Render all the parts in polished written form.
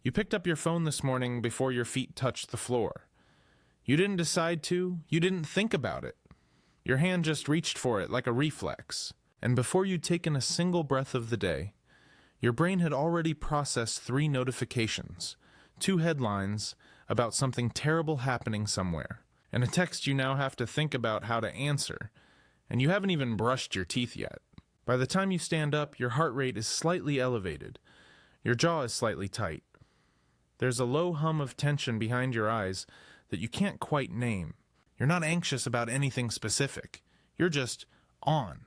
You picked up your phone this morning before your feet touched the floor. You didn't decide to, you didn't think about it. Your hand just reached for it like a reflex. And before you'd taken a single breath of the day, your brain had already processed 3 notifications, 2 headlines about something terrible happening somewhere, and a text you now have to think about how to answer, and you haven't even brushed your teeth yet. By the time you stand up, your heart rate is slightly elevated. Your jaw is slightly tight. There's a low hum of tension behind your eyes that you can't quite name. You're not anxious about anything specific. You're just on,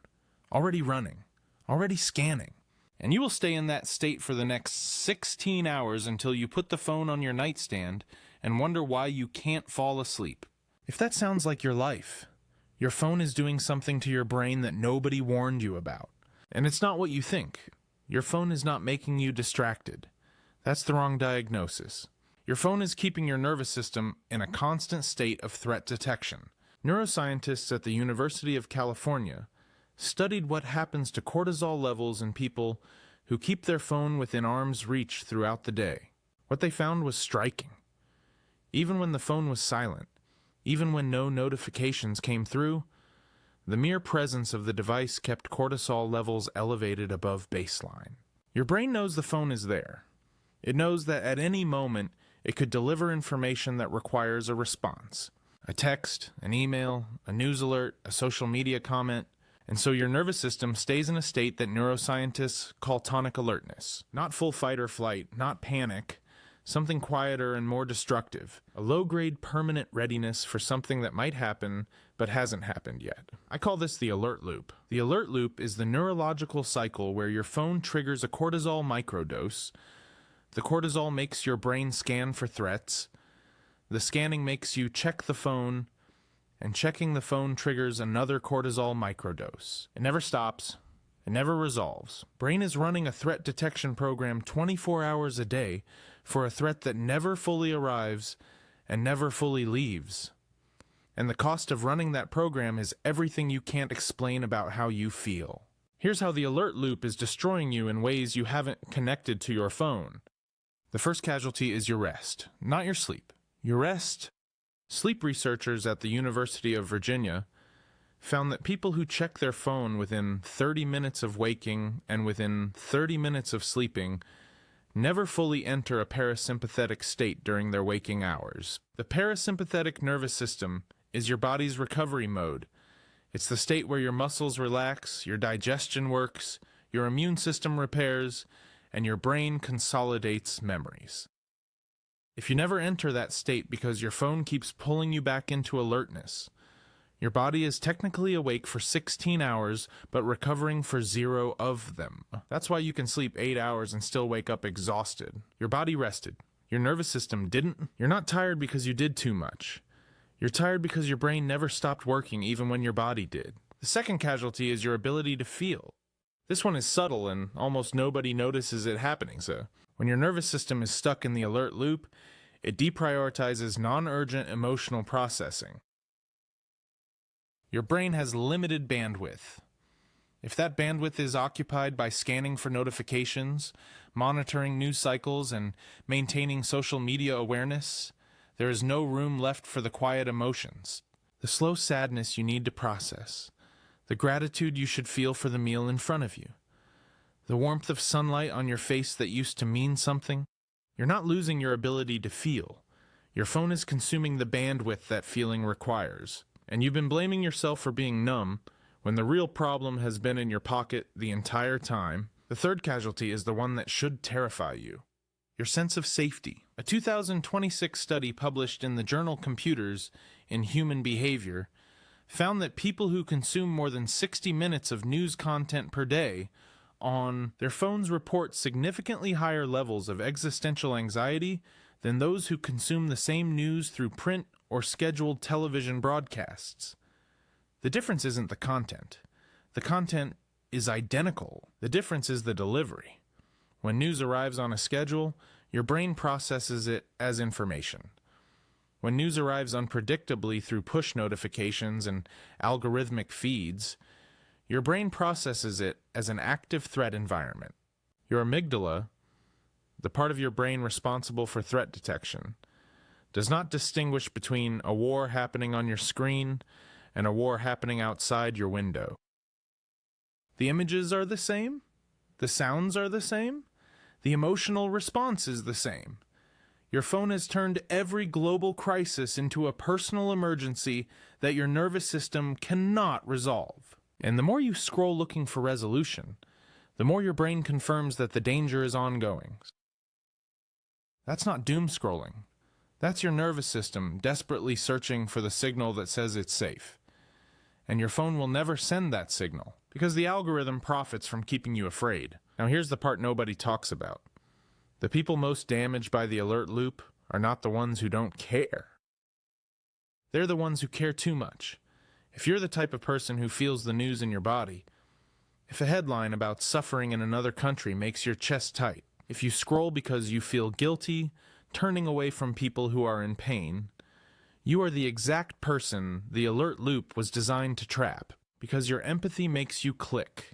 already running, already scanning. And you will stay in that state for the next 16 hours until you put the phone on your nightstand and wonder why you can't fall asleep. If that sounds like your life, your phone is doing something to your brain that nobody warned you about. And it's not what you think. Your phone is not making you distracted. That's the wrong diagnosis. Your phone is keeping your nervous system in a constant state of threat detection. Neuroscientists at the University of California studied what happens to cortisol levels in people who keep their phone within arm's reach throughout the day. What they found was striking. Even when the phone was silent, even when no notifications came through, the mere presence of the device kept cortisol levels elevated above baseline. Your brain knows the phone is there. It knows that at any moment it could deliver information that requires a response. A text, an email, a news alert, a social media comment. And so your nervous system stays in a state that neuroscientists call tonic alertness. Not full fight or flight, not panic, something quieter and more destructive. A low-grade permanent readiness for something that might happen but hasn't happened yet. I call this the alert loop. The alert loop is the neurological cycle where your phone triggers a cortisol microdose. The cortisol makes your brain scan for threats. The scanning makes you check the phone, and checking the phone triggers another cortisol microdose. It never stops. It never resolves. Brain is running a threat detection program 24 hours a day for a threat that never fully arrives and never fully leaves. And the cost of running that program is everything you can't explain about how you feel. Here's how the alert loop is destroying you in ways you haven't connected to your phone. The first casualty is your rest, not your sleep. Your rest. Sleep researchers at the University of Virginia found that people who check their phone within 30 minutes of waking and within 30 minutes of sleeping never fully enter a parasympathetic state during their waking hours. The parasympathetic nervous system is your body's recovery mode. It's the state where your muscles relax, your digestion works, your immune system repairs, and your brain consolidates memories. If you never enter that state because your phone keeps pulling you back into alertness, your body is technically awake for 16 hours, but recovering for 0 of them. That's why you can sleep 8 hours and still wake up exhausted. Your body rested. Your nervous system didn't. You're not tired because you did too much. You're tired because your brain never stopped working even when your body did. The second casualty is your ability to feel. This one is subtle and almost nobody notices it happening, so when your nervous system is stuck in the alert loop, it deprioritizes non-urgent emotional processing. Your brain has limited bandwidth. If that bandwidth is occupied by scanning for notifications, monitoring news cycles, and maintaining social media awareness, there is no room left for the quiet emotions, the slow sadness you need to process, the gratitude you should feel for the meal in front of you, the warmth of sunlight on your face that used to mean something. You're not losing your ability to feel. Your phone is consuming the bandwidth that feeling requires. And you've been blaming yourself for being numb when the real problem has been in your pocket the entire time. The third casualty is the one that should terrify you. Your sense of safety. A 2026 study published in the journal Computers in Human Behavior found that people who consume more than 60 minutes of news content per day on their phones report significantly higher levels of existential anxiety than those who consume the same news through print or scheduled television broadcasts. The difference isn't the content. The content is identical. The difference is the delivery. When news arrives on a schedule, your brain processes it as information. When news arrives unpredictably through push notifications and algorithmic feeds, your brain processes it as an active threat environment. Your amygdala, the part of your brain responsible for threat detection, does not distinguish between a war happening on your screen and a war happening outside your window. The images are the same, the sounds are the same, the emotional response is the same. Your phone has turned every global crisis into a personal emergency that your nervous system cannot resolve. And the more you scroll looking for resolution, the more your brain confirms that the danger is ongoing. That's not doom scrolling. That's your nervous system desperately searching for the signal that says it's safe. And your phone will never send that signal, because the algorithm profits from keeping you afraid. Now here's the part nobody talks about. The people most damaged by the alert loop are not the ones who don't care. They're the ones who care too much. If you're the type of person who feels the news in your body, if a headline about suffering in another country makes your chest tight, if you scroll because you feel guilty, turning away from people who are in pain, you are the exact person the alert loop was designed to trap, because your empathy makes you click.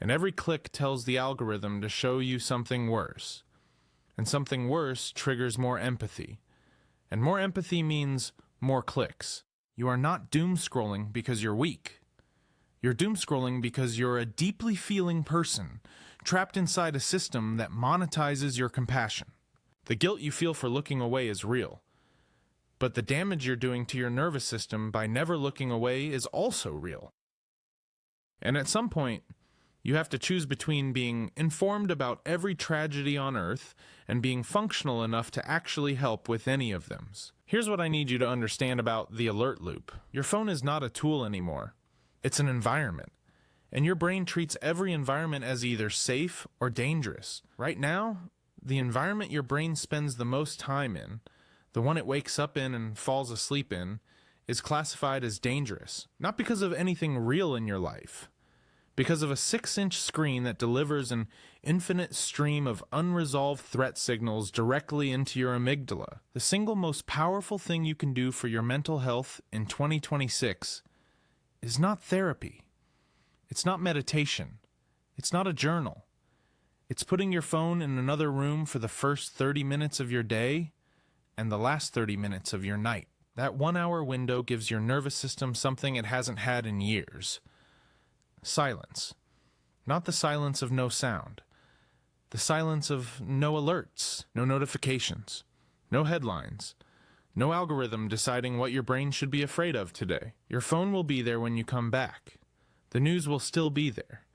And every click tells the algorithm to show you something worse. And something worse triggers more empathy. And more empathy means more clicks. You are not doom scrolling because you're weak. You're doom scrolling because you're a deeply feeling person, trapped inside a system that monetizes your compassion. The guilt you feel for looking away is real. But the damage you're doing to your nervous system by never looking away is also real. And at some point, you have to choose between being informed about every tragedy on Earth and being functional enough to actually help with any of them. Here's what I need you to understand about the alert loop. Your phone is not a tool anymore. It's an environment. And your brain treats every environment as either safe or dangerous. Right now, the environment your brain spends the most time in, the one it wakes up in and falls asleep in, is classified as dangerous. Not because of anything real in your life, because of a 6-inch screen that delivers an infinite stream of unresolved threat signals directly into your amygdala. The single most powerful thing you can do for your mental health in 2026 is not therapy. It's not meditation. It's not a journal. It's putting your phone in another room for the first 30 minutes of your day and the last 30 minutes of your night. That 1-hour window gives your nervous system something it hasn't had in years. Silence. Not the silence of no sound. The silence of no alerts, no notifications, no headlines, no algorithm deciding what your brain should be afraid of today. Your phone will be there when you come back. The news will still be there.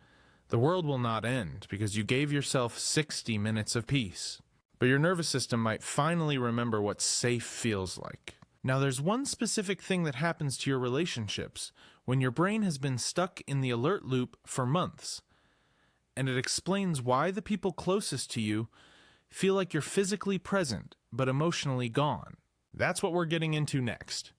The world will not end because you gave yourself 60 minutes of peace. But your nervous system might finally remember what safe feels like. Now there's one specific thing that happens to your relationships when your brain has been stuck in the alert loop for months. And it explains why the people closest to you feel like you're physically present but emotionally gone. That's what we're getting into next.